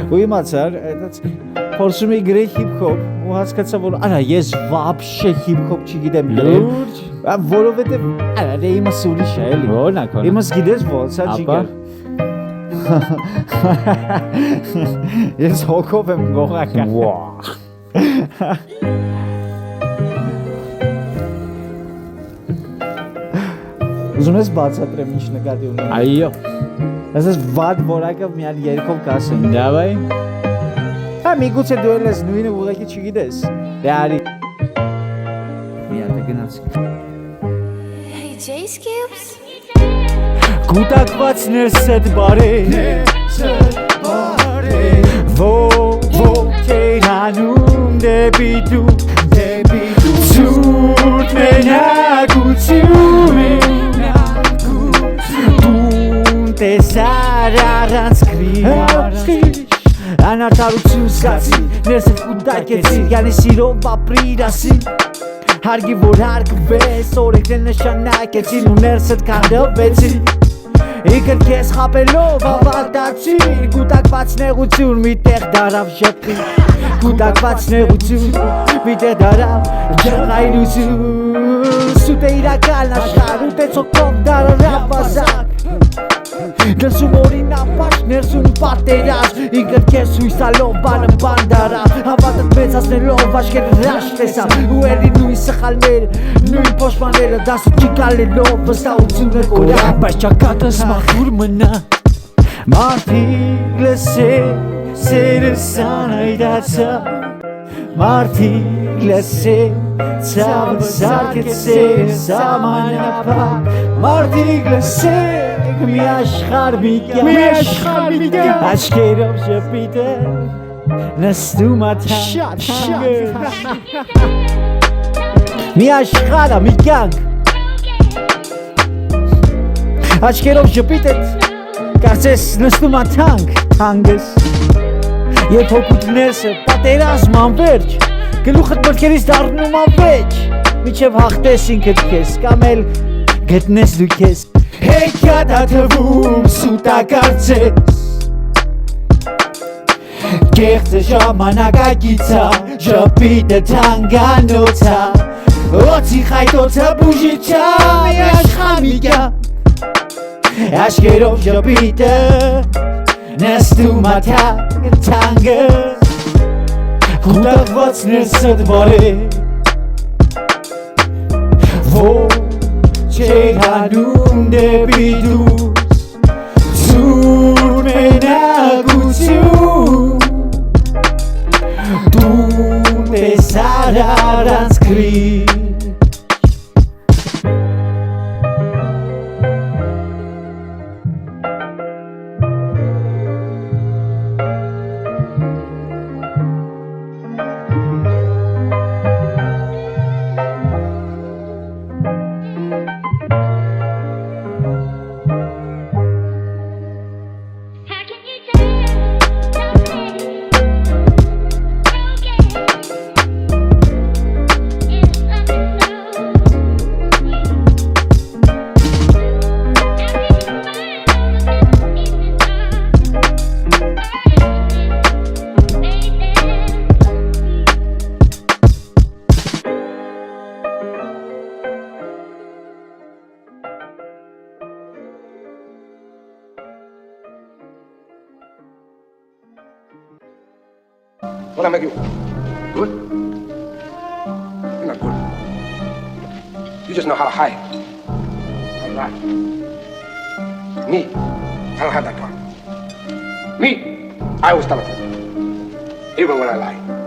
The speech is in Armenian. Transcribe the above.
ու իմացար, այդაც փորձում էի գրել հիփ-հոփ ու հասկացա, որ արա ես вообще հիփ-հոփ չգիտեմ գրել, որովհետև արա դե իմաս ուրիշ է էլի։ Օրինակ, իմաս գիտես ո՞նց է ջիգար։ Ես հոգով եմ գողական։ Ուզում ես բացատրեմ ինչ նկատի ունեմ։ Այո։ Ասես վատ որակը միան երկով կասեն։ Դավայ։ Հա միգուցե դու ես նույնը ուղղակի չգիտես։ Դե արի։ Մի հատ գնաց։ Hey J Skips. Կուտակվածներ սետ բարե։ Ո թերանում դեպի դու Սուրտ մենակություն Դուն տեսար առանց գրի Անարդարություն սկացի Ներսդ կուտակեցիր Յանի սիրով ապրիր ասի Հարգի որ հարգվես Օրեքներ նշանակեցին ու ներսդ կանդվեցին Իքր կես խապելով հավատացի Կուտակված նեղություն միտեղ դարավ ժպի Կուտակված նեղություն միտեղ դարավ ջղայնություն Սուտ է իրական աշխար ուտեցոքով դարարավ բազակ Դսում օրին ապաշ ներսում պատերած Իքր կես հույսալով բանը բանդարավ Հավատըտ մեծացնելով աշկեր հրաշ տեսավ Ու էլի նույն սխալներ նույն պոշմաները դասը չի կալելով վստահությունը կորավ Բայց ճակատս մախուր մնա Մարդիկ լսեք սերը սանայդացա Մարդիկ լսեք ցավը սարկեցեր սամանապակ Մարդիկ լսեք մի աշխար մի կյանք Աչքերով շպիտը նստում աթանգը Մի աշխարհ մի կյանք Աչքերով շպիտդ կարծես նստում թանգս Երբ հոգուտ ներսը պատերազմ անվերջ Գլուխդ մտքերից դառնում ավեջ Միջև հաղթես ինքդ քեզ կամ էլ գտնես դու քեզ Հեքիաթ թվում սուտակարծես Կեղծը ժամանակագիցա ժպիտը թանգանոցա Օծի խայտոցը բուժիչա մի աշխամիկյա Աշկերով ժպիտը նստում թանգը Կուտակված ներսդ բարե Ոչ էր հանում դեպի դուս Ձուր մենակություն Դու տեսար առանց գրի What I make you? Good? You're not good. You just know how to hide. All right. Me, I don't have that problem. Me, I always tell the truth. Even when I lie.